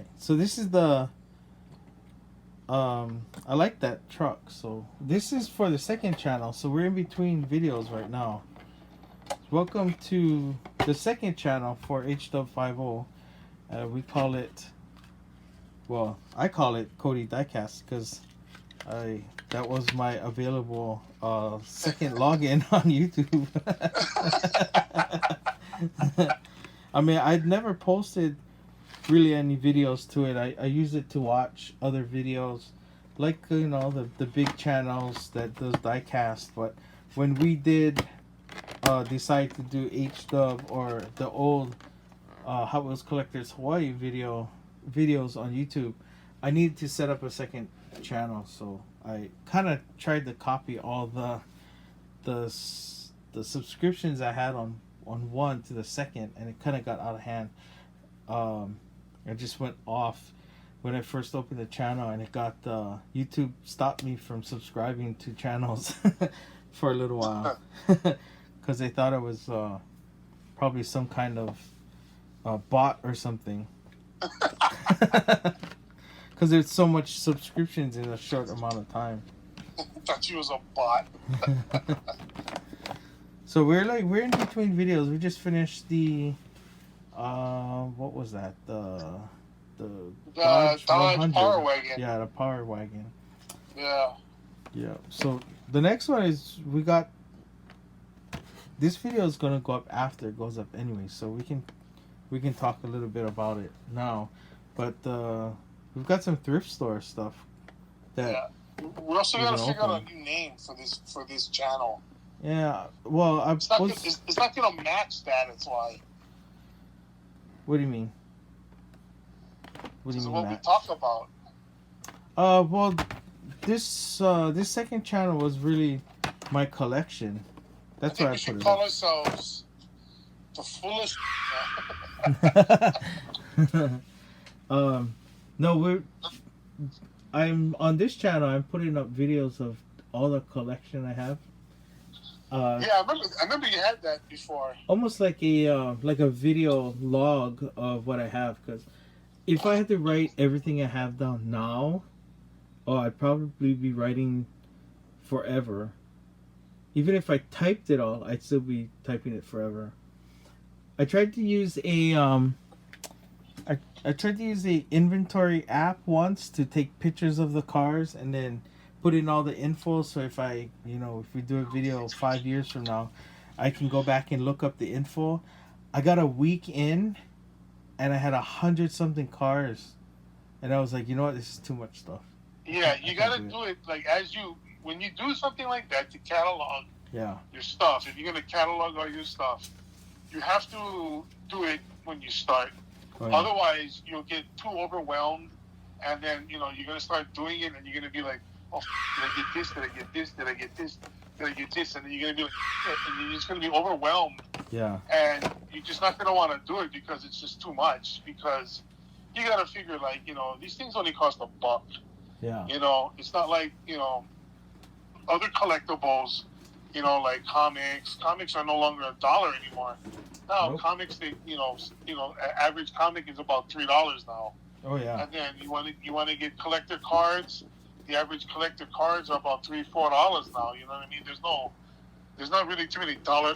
right. So this is the I like that truck. So this is for the second channel. So we're in between videos right now. Welcome to the second channel for HW50. We call it, well, I call it codeEdiecast because that was my available second login on YouTube. I mean, I'd never posted really any videos to it. I use it to watch other videos, like the big channels that does diecast. But when we did decide to do HW or the old Hot Wheels Collectors Hawaii videos on YouTube, I needed to set up a second channel. So I kind of tried to copy all the subscriptions I had on one to the second, and it kind of got out of hand. I just went off when I first opened the channel, and it got YouTube stopped me from subscribing to channels for a little while because they thought it was probably some kind of bot or something. Because there's so much subscriptions in a short amount of time. I thought you was a bot. So we're in between videos. We just finished the what was that? The Dodge 100. Power Wagon. Yeah, the Power Wagon. Yeah. Yeah. So the next one is we got. This video is gonna go up after it goes up anyway, so we can talk a little bit about it now, but we've got some thrift store stuff. Yeah. We also gotta figure out a new name for this channel. Yeah. Well, it's not gonna match that. That's why. What do you mean? What do you mean, what Matt? we talk about. Well, this second channel was really my collection. That's why I put it. We should call ourselves the fullest. No, I'm on this channel. I'm putting up videos of all the collection I have. Yeah, I remember you had that before. Almost like a video log of what I have, because if I had to write everything I have down now, I'd probably be writing forever. Even if I typed it all, I'd still be typing it forever. I tried to use I tried to use the inventory app once to take pictures of the cars and then put in all the info, so if we do a video 5 years from now, I can go back and look up the info. I got a week in and I had 100-something cars, and I was like, you know what, this is too much stuff. Yeah, you gotta do it like when you do something like that to catalog your stuff. If you're gonna catalog all your stuff, you have to do it when you start. Right. Otherwise, you'll get too overwhelmed, and then you're gonna start doing it, and you're gonna be like, oh, did I get this? Did I get this? Did I get this? Did I get this? And then you're gonna be like, and you're just gonna be overwhelmed. Yeah. And you're just not gonna want to do it because it's just too much. Because you gotta figure these things only cost $1. Yeah. It's not like other collectibles. Like comics. Comics are no longer $1 anymore. Now comics, average comic is about $3 now. Oh yeah. And then you want to get collector cards. The average collector cards are about $3-4 now. You know what I mean? There's not really too many dollar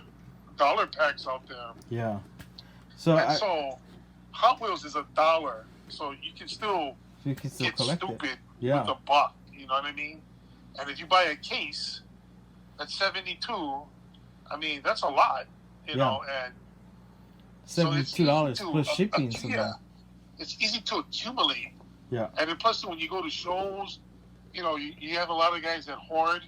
packs out there. Yeah. So Hot Wheels is $1, so you can still get stupid it. with $1. You know what I mean? And if you buy a case at $72, I mean that's a lot. You know, and $72 plus shipping. It's easy to accumulate. Yeah. And then plus when you go to shows, you have a lot of guys that hoard,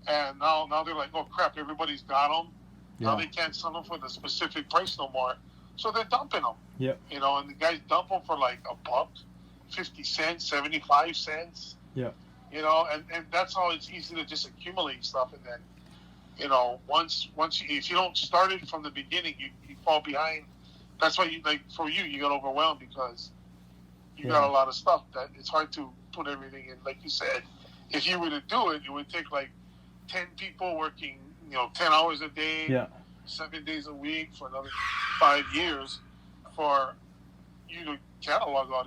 and now they're like, oh crap, everybody's got them. Yeah. Now they can't sell them for the specific price no more, so they're dumping them. Yep. And the guys dump them for like $1, 50 cents, 75 cents. Yeah. And that's how it's easy to just accumulate stuff, and then once if you don't start it from the beginning, you fall behind. That's why you get overwhelmed because you got a lot of stuff that it's hard to put everything in. Like you said, if you were to do it, it would take like 10 people working 10 hours a day, 7 days a week for another 5 years for you to catalog all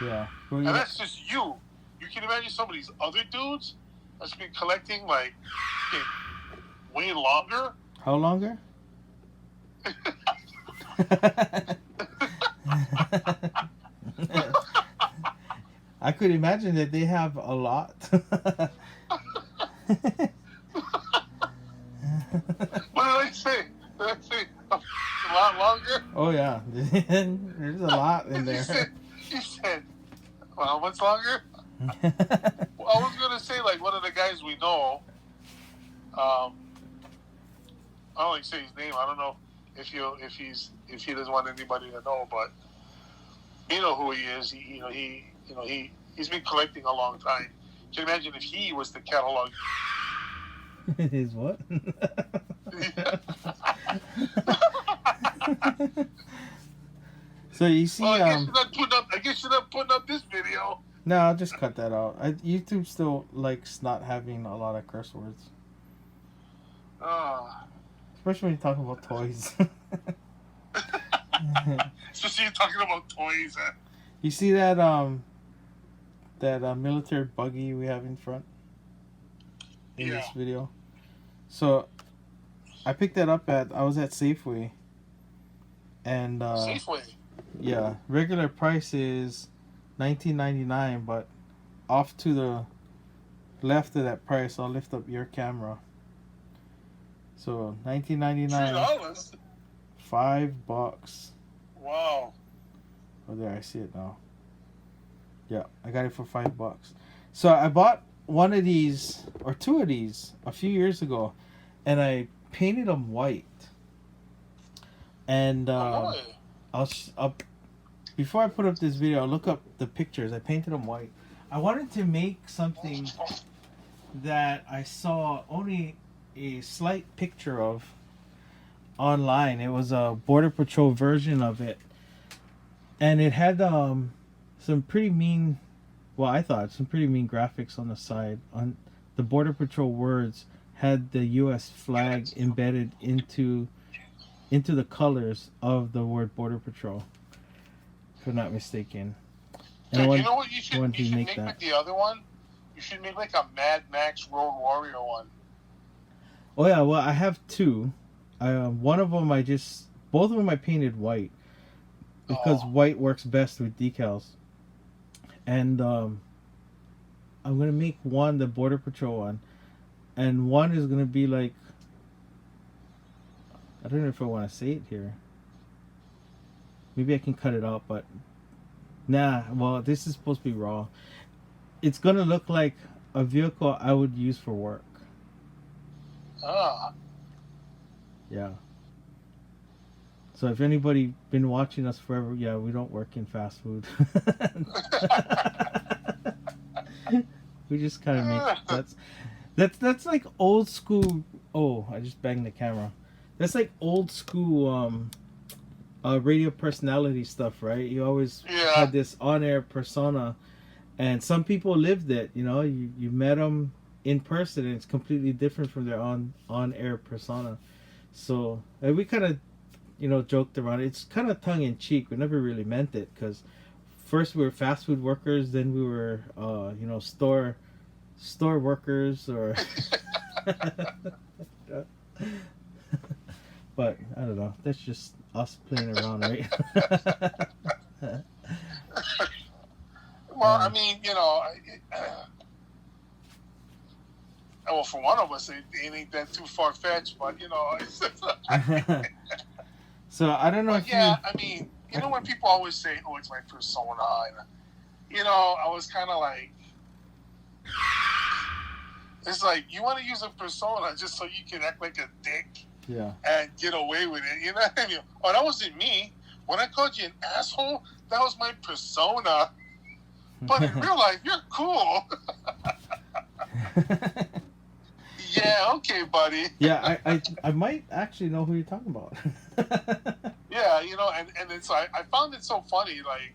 Yeah. Well, And that's just you. You can imagine some of these other dudes that's been collecting like way longer. How longer? I could imagine that they have a lot. What did I say? Did I say a lot longer? Oh yeah, there's a lot in there. You said, well, how much longer? Well, I was gonna say like one of the guys we know. I don't like say his name. I don't know if he doesn't want anybody to know, but you know who he is. He's been collecting a long time. Can you imagine if he was the catalog? His what? So you see, well, I guess you're not putting up this video. No, I'll just cut that out. YouTube still likes not having a lot of curse words. Especially when you're talking about toys. Especially you're talking about toys. You see that military buggy we have in front in this video? So I picked that up I was at Safeway, and Safeway. Yeah, regular price is $19.99, but off to the left of that price, I'll lift up your camera. So $19.99. $5. Wow. Oh, there, I see it now. Yeah, I got it for $5. So I bought one of these or two of these a few years ago, and I painted them white. And before I put up this video, I'll look up the pictures. I painted them white. I wanted to make something that I saw only a slight picture of online. It was a Border Patrol version of it, and it had some pretty mean, well, I thought some pretty mean graphics on the side. On the Border Patrol words had the U.S. flag embedded into the colors of the word Border Patrol, if I'm not mistaken. And you know what you should make with the other one? You should make like a Mad Max Road Warrior one. Oh yeah, well I have two. One of them both of them I painted white because white works best with decals. And I'm gonna make one the Border Patrol one, and one is gonna be like, I don't know if I want to say it here. Maybe I can cut it out, but nah. Well, this is supposed to be raw. It's gonna look like a vehicle I would use for work. Yeah. So if anybody been watching us forever, yeah, we don't work in fast food. We just kind of make that's like old school. Oh, I just banged the camera. That's like old school radio personality stuff, right? You always had this on-air persona, and some people lived it. You know, you met them in person, and it's completely different from their on-air persona. So we kind of, joked around. It's kind of tongue-in-cheek. We never really meant it, because first we were fast food workers, then we were, store workers, or. But I don't know. That's just us playing around, right? Well, I mean, well, for one of us, it ain't that too far fetched, but So I don't know. I mean, when people always say, "Oh, it's my persona," and I was kind of like, it's like you want to use a persona just so you can act like a dick. Yeah. And get away with it. You know what I mean? Oh, that wasn't me. When I called you an asshole, that was my persona. But in real life, you're cool. Yeah, okay, buddy. Yeah, I might actually know who you're talking about. Yeah, and it's I found it so funny, like,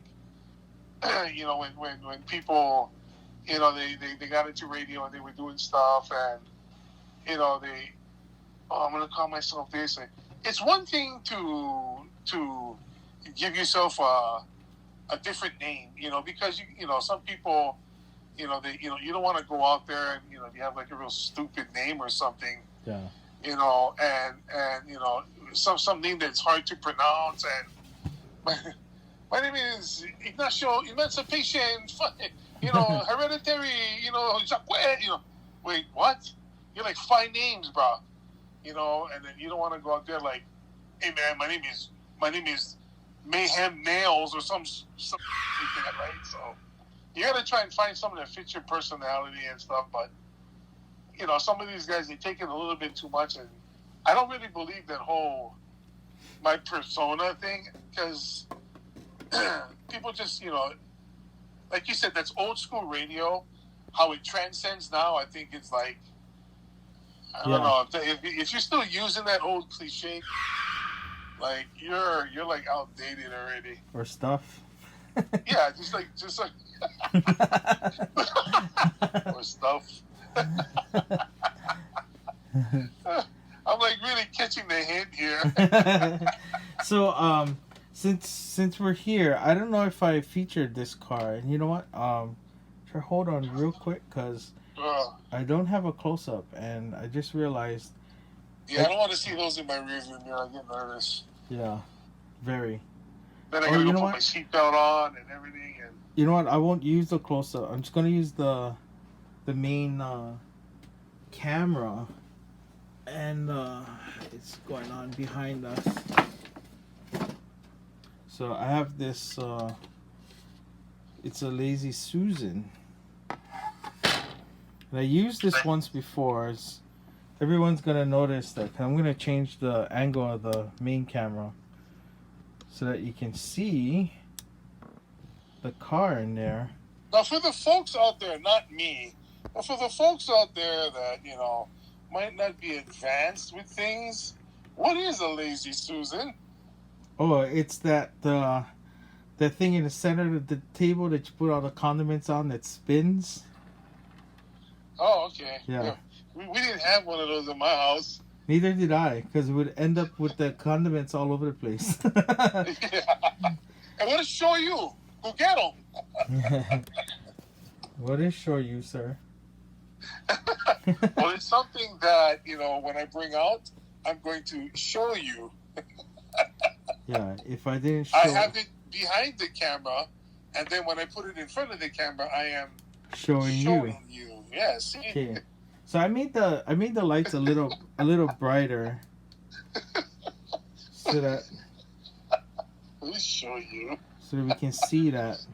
when people, they got into radio and they were doing stuff, and, I'm going to call myself this. It's one thing to give yourself a a different name, because some people, you don't want to go out there and you have like a real stupid name or something. Yeah. And some name that's hard to pronounce. And my name is Ignacio Emancipation, Hereditary, Jacques, wait, what? You're like 5 names, bro. And then you don't want to go out there like, hey man, my name is Mayhem Nails or something like that, right? So you got to try and find something that fits your personality and stuff. But some of these guys, they take it a little bit too much, and I don't really believe that whole my persona thing, because people just like you said, that's old school radio. How it transcends now, I think it's like, I don't know if you're still using that old cliche, like you're like outdated already. Or stuff. Yeah, just like or stuff. I'm like really catching the hint here. So since we're here, I don't know if I featured this car, and you know what? Sure, hold on real quick, because I don't have a close up, and I just realized. Yeah, I don't want to see those in my rearview mirror. I get nervous. Yeah, very. Then I gotta go put my seatbelt on and everything. And you know what? I won't use the close up. I'm just gonna use the main camera, and it's going on behind us. So I have this. It's a Lazy Susan. And I used this once before. Everyone's gonna notice that. I'm gonna change the angle of the main camera so that you can see the car in there. Now, for the folks out there, not me, but for the folks out there that might not be advanced with things, what is a Lazy Susan? Oh, it's that thing in the center of the table that you put all the condiments on that spins. Oh, okay. Yeah. We didn't have one of those in my house. Neither did I, because it would end up with the condiments all over the place. Yeah. I want to show you. Go get them. What is show you, sir? Well, it's something that, when I bring out, I'm going to show you. Yeah, if I didn't show... I have it behind the camera, and then when I put it in front of the camera, I am showing you. Yes. Okay. So I made the lights a little brighter, so that. Let me show you. So that we can see that.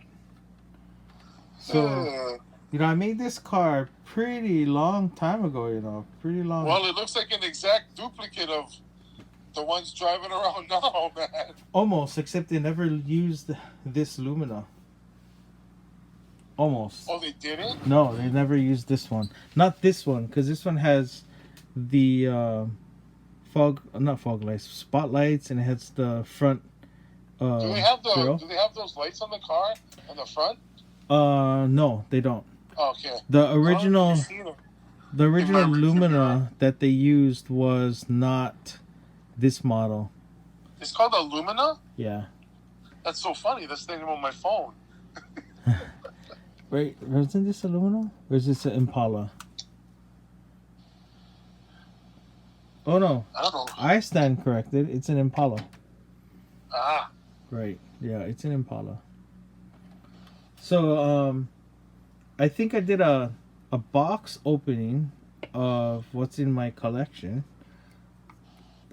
So, I made this car pretty long time ago. Pretty long. Well, it looks like an exact duplicate of the ones driving around now, man. Almost, except they never used this Lumina. Almost. Oh, they didn't? No, they never used this one. Not this one, because this one has the not fog lights, spotlights, and it has the front. Do they have those lights on the car on the front? No, they don't. Okay. The original Lumina that they used was not this model. It's called a Lumina? Yeah. That's so funny. That's the name on my phone. Wait, wasn't this a Lumina? Or is this an Impala? Oh no. I don't know. I stand corrected. It's an Impala. Ah. Right. Yeah, it's an Impala. So, I think I did a box opening of what's in my collection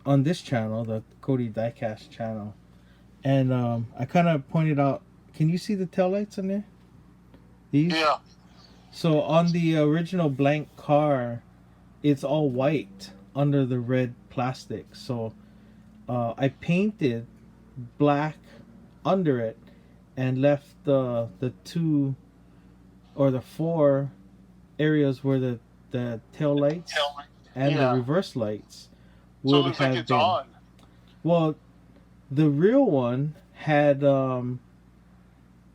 on this channel, the codeEdiecast channel. And I kind of pointed out, can you see the taillights on there? These? Yeah. So on the original blank car, it's all white under the red plastic. So I painted black under it and left the 2 or the 4 areas where the tail lights and the reverse lights would have like it's been. On. Well, the real one had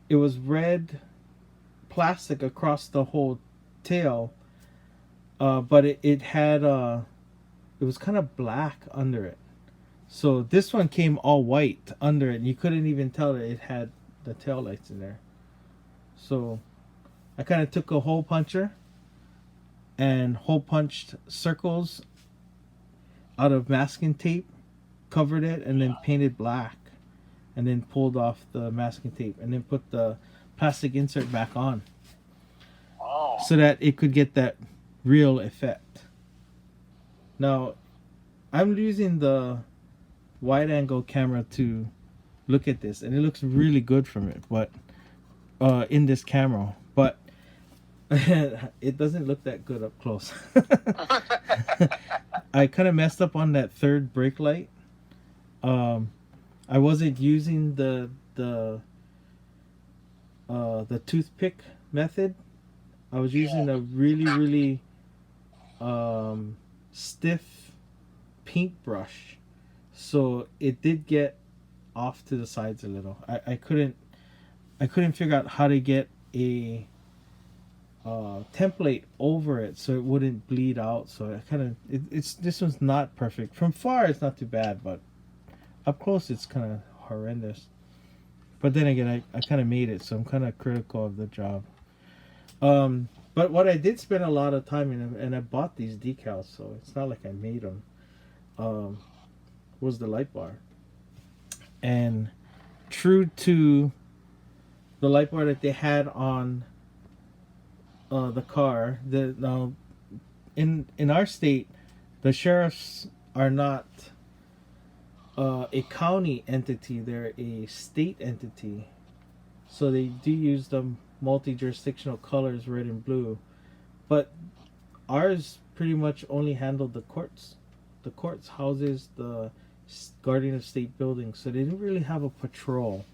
it was red plastic across the whole tail, but it had it was kind of black under it. So this one came all white under it, and you couldn't even tell that it had tail lights in there. So I kind of took a hole puncher and hole punched circles out of masking tape, covered it, and then painted black, and then pulled off the masking tape, and then put the plastic insert back on, so that it could get that real effect. Now, I'm using the wide angle camera to look at this, and it looks really good from it, but in this camera, but it doesn't look that good up close. I kind of messed up on that third brake light. I wasn't using the toothpick method. I was using a really stiff paintbrush, so it did get off to the sides a little. I couldn't figure out how to get a template over it so it wouldn't bleed out. So I kind of this one's not perfect. From far it's not too bad, but up close it's kind of horrendous. But then again, I kind of made it, so I'm kind of critical of the job. But what I did spend a lot of time in, and I bought these decals, so it's not like I made them, was the light bar. And true to the light bar that they had on the car, now in our state, the sheriffs are not a county entity, they're a state entity. So they do use the multi-jurisdictional colors, red and blue. But ours pretty much only handled the courts. The courts houses the Guardian of State building, so they didn't really have a patrol,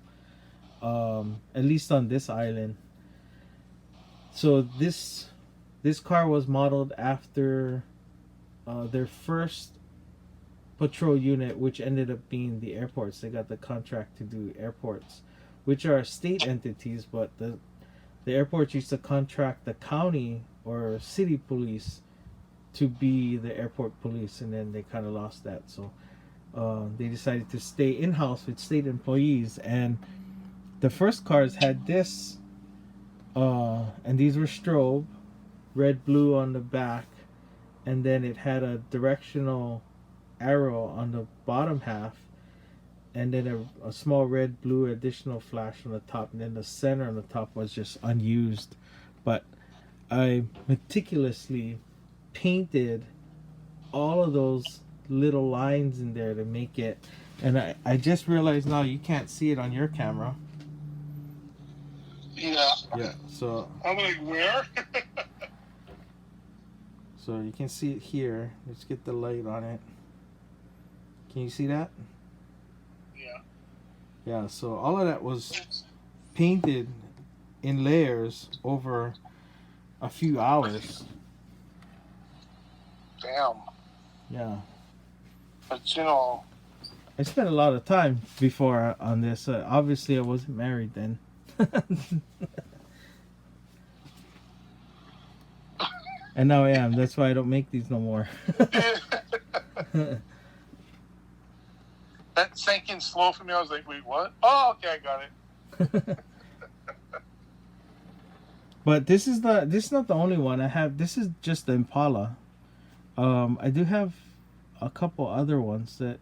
at least on this island. So this car was modeled after their first patrol unit, which ended up being the airports. They got the contract to do airports, which are state entities, but the airports used to contract the county or city police to be the airport police, and then they kind of lost that. So they decided to stay in-house with state employees, and the first cars had this, and these were strobe, red, blue on the back, and then it had a directional arrow on the bottom half, and then a small red, blue additional flash on the top, and then the center on the top was just unused. But I meticulously painted all of those little lines in there to make it, and I just realized now you can't see it on your camera. Yeah. Yeah, so I'm like, where? So you can see it here. Let's get the light on it. Can you see that? Yeah. Yeah, so all of that was painted in layers over a few hours. Damn. Yeah. But you know, I spent a lot of time before on this. Obviously, I wasn't married then. And now I am. That's why I don't make these no more. that sank in slow for me. I was like, wait, what? Oh, okay, I got it. But this is not the only one I have. This is just the Impala. I do have a couple other ones that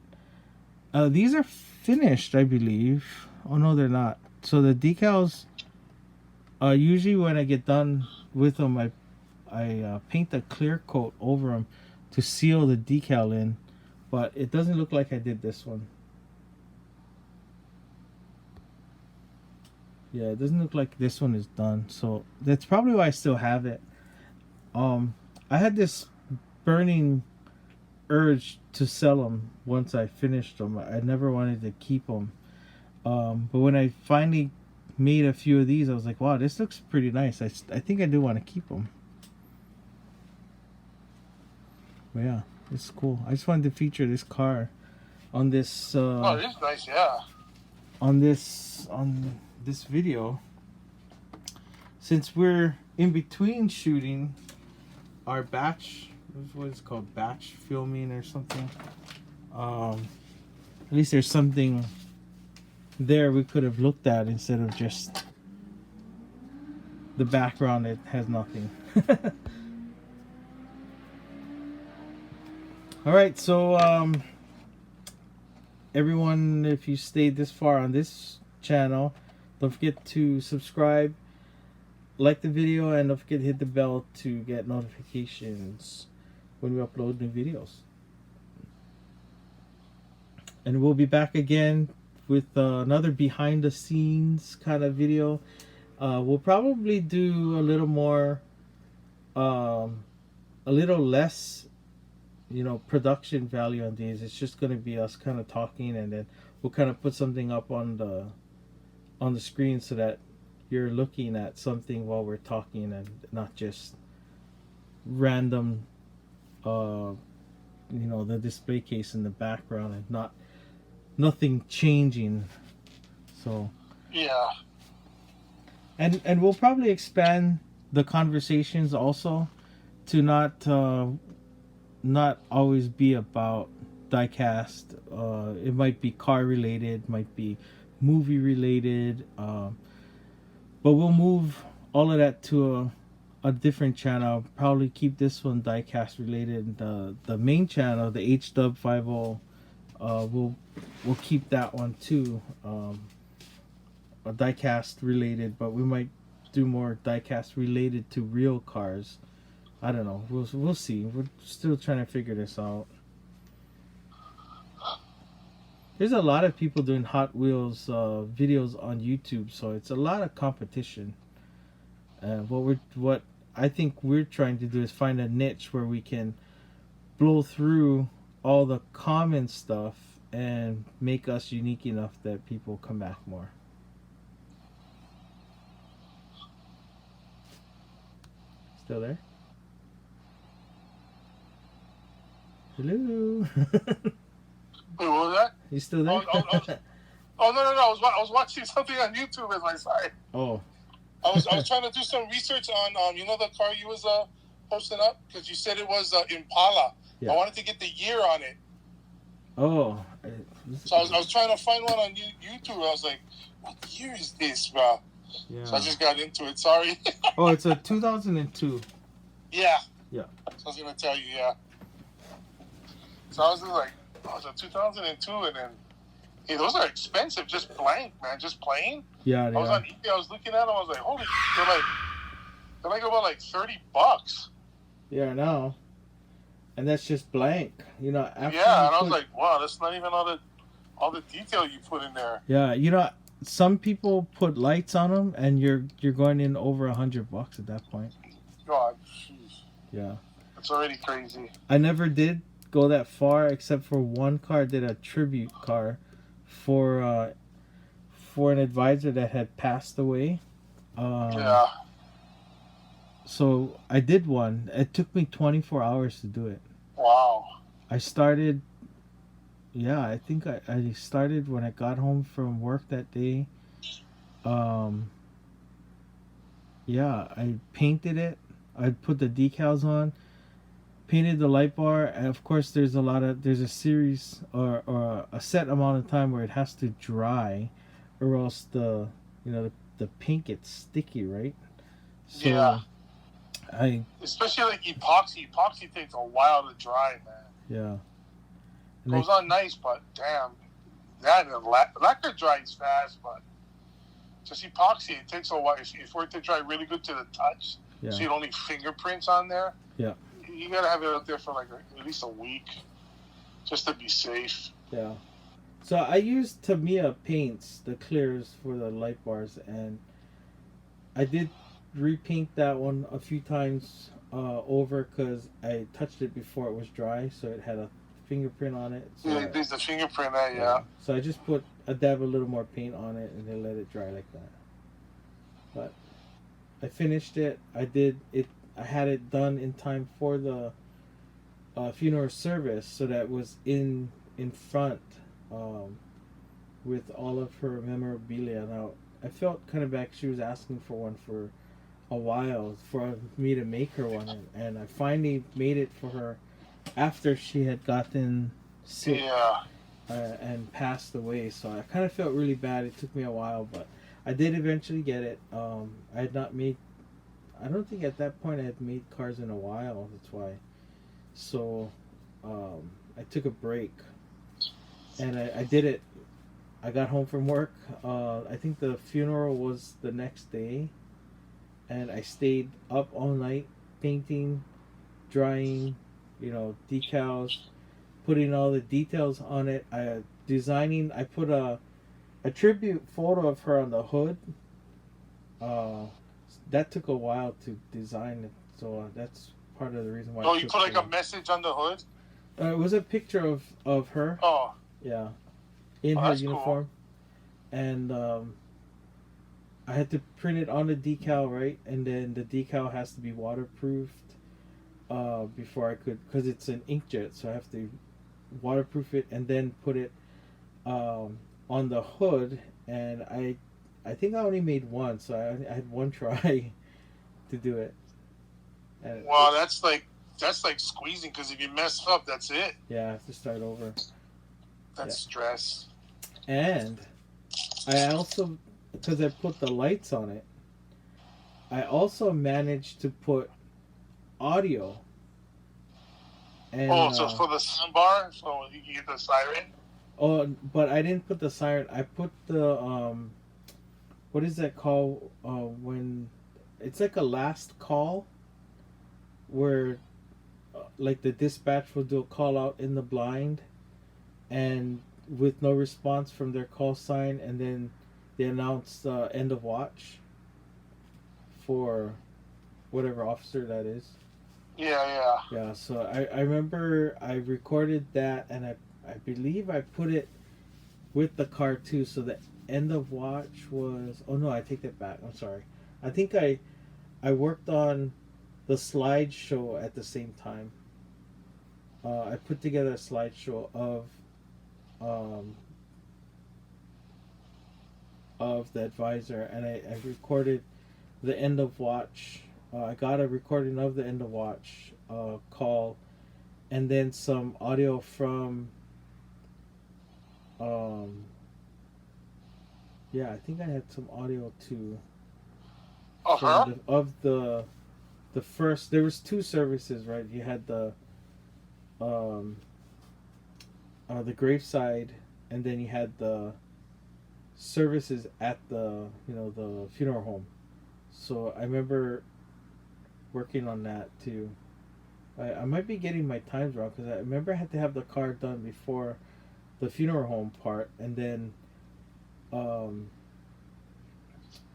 these are finished, I believe. Oh no, they're not. So the decals, usually when I get done with them, I paint a clear coat over them to seal the decal in, but it doesn't look like I did this one. Yeah, it doesn't look like this one is done, so that's probably why I still have it. I had this burning urge to sell them once I finished them. I never wanted to keep them, but when I finally made a few of these, I was like, wow, this looks pretty nice. I think I do want to keep them. But yeah, it's cool. I just wanted to feature this car on this oh, it is nice, yeah. on this video, since we're in between shooting our batch, what is it called, batch filming or something. At least there's something there we could have looked at instead of just the background. It has nothing. All right, so everyone, if you stayed this far on this channel, don't forget to subscribe, like the video, and don't forget to hit the bell to get notifications when we upload new videos. And we'll be back again with another behind the scenes kind of video. We'll probably do a little more, a little less, production value on these. It's just going to be us kind of talking, and then we'll kind of put something up on the screen so that you're looking at something while we're talking and not just random, the display case in the background and nothing changing. So yeah, and we'll probably expand the conversations also to not always be about diecast. It might be car related, might be movie related, but we'll move all of that to a different channel. Probably keep this one diecast related. The main channel, the HW50, we'll keep that one too, a diecast related, but we might do more diecast related to real cars. I don't know. We'll see. We're still trying to figure this out. There's a lot of people doing Hot Wheels videos on YouTube, so it's a lot of competition. What I think we're trying to do is find a niche where we can blow through all the common stuff and make us unique enough that people come back more. Still there? Hello. Wait, what was that? You still there? Oh no! I was watching something on YouTube as I saw it. Oh. I was trying to do some research on the car you was posting up, because you said it was Impala. Yeah. I wanted to get the year on it. Oh. So I was trying to find one on YouTube. I was like, what year is this, bro? Yeah. So I just got into it. Sorry. Oh, it's a 2002. Yeah. Yeah. So I was gonna tell you, yeah. So I was just like, oh, it's a 2002, and then, hey, those are expensive. Just blank, man. Just plain. Yeah. I was on eBay. I was looking at them. I was like, holy, they're like about like $30. Yeah, I know. And that's just blank, After yeah, and I was like, wow, that's not even all the detail you put in there. Yeah, some people put lights on them, and you're going in over $100 at that point. God, jeez. Yeah. It's already crazy. I never did go that far, except for one car. I did a tribute car for an advisor that had passed away. Yeah. So I did one. It took me 24 hours to do it. Wow. I started. Yeah, I think I started when I got home from work that day. Yeah, I painted it. I put the decals on, painted the light bar, and of course there's a series or a set amount of time where it has to dry, or else the paint gets sticky, right? So yeah. Especially like epoxy. Epoxy takes a while to dry, man. Yeah. It goes on nice, but damn, that lacquer dries fast, but just epoxy, it takes a while. If we're to dry really good to the touch, so you don't leave fingerprints on there. Yeah. You gotta have it out there for like at least a week, just to be safe. Yeah. So I used Tamiya paints, the clears for the light bars, and I did repaint that one a few times over because I touched it before it was dry, so it had a fingerprint on it. So yeah, there's the fingerprint there, yeah. So I just I dab a little more paint on it and then let it dry like that. But I finished it. I had it done in time for the funeral service, so that was in front with all of her memorabilia. Now I felt kind of bad. She was asking for one for a while for me to make her one, and I finally made it for her after she had gotten sick. Yeah. and passed away. So I kind of felt really bad. It took me a while, but I did eventually get it. I had not made. I don't think at that point I had made cars in a while. That's why. So I took a break, and I did it. I got home from work. I think the funeral was the next day, and I stayed up all night painting, drying, decals, putting all the details on it. Designing. I put a tribute photo of her on the hood. That took a while to design it, so that's part of the reason why. Oh, you put like a message on the hood? It was a picture of her. Oh. Yeah. In her uniform. Cool. And I had to print it on the decal, right? And then the decal has to be waterproofed before I could, because it's an inkjet, so I have to waterproof it and then put it on the hood. And I think I only made one, so I had one try to do it. And wow, that's like squeezing, because if you mess up, that's it. Yeah, I have to start over. That's stress. And I also, because I put the lights on it, I also managed to put audio. And, so for the soundbar, so you can get the siren? Oh, but I didn't put the siren. I put the, what is that called? When it's like a last call, where like the dispatch will do a call out in the blind, and with no response from their call sign, and then they announce end of watch for whatever officer that is. Yeah, so I remember I recorded that, and I believe I put it with the car too, so the end of watch was, oh no, I take that back, I'm sorry. I think I worked on the slideshow at the same time. I put together a slideshow of the advisor, and I recorded the end of watch. I got a recording of the end of watch call, and then some audio from yeah, I think I had some audio too. Of the first, there was two services, right? You had the graveside, and then you had the services at the the funeral home. So I remember working on that too. I might be getting my times wrong, because I remember I had to have the car done before the funeral home part, and then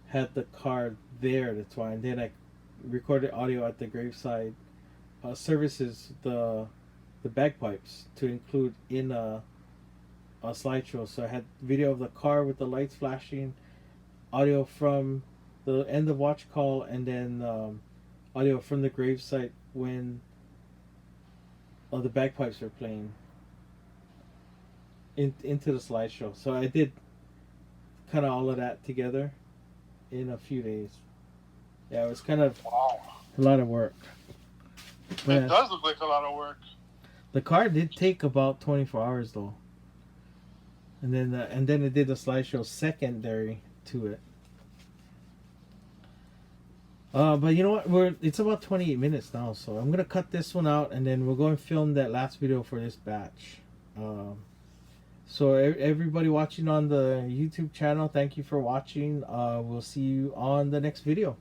had the car there. That's why. And then I recorded audio at the graveside services, the bagpipes, to include in a slideshow. So I had video of the car with the lights flashing, audio from the end of watch call, and then audio from the gravesite when the bagpipes were playing into the slideshow. So I did kind of all of that together in a few days. Yeah, it was kind of a lot of work. But it does look like a lot of work. The car did take about 24 hours though, and then it did the slideshow secondary to it. But you know what? It's about 28 minutes now, so I'm gonna cut this one out, and then we'll go and film that last video for this batch. So everybody watching on the YouTube channel, thank you for watching. We'll see you on the next video.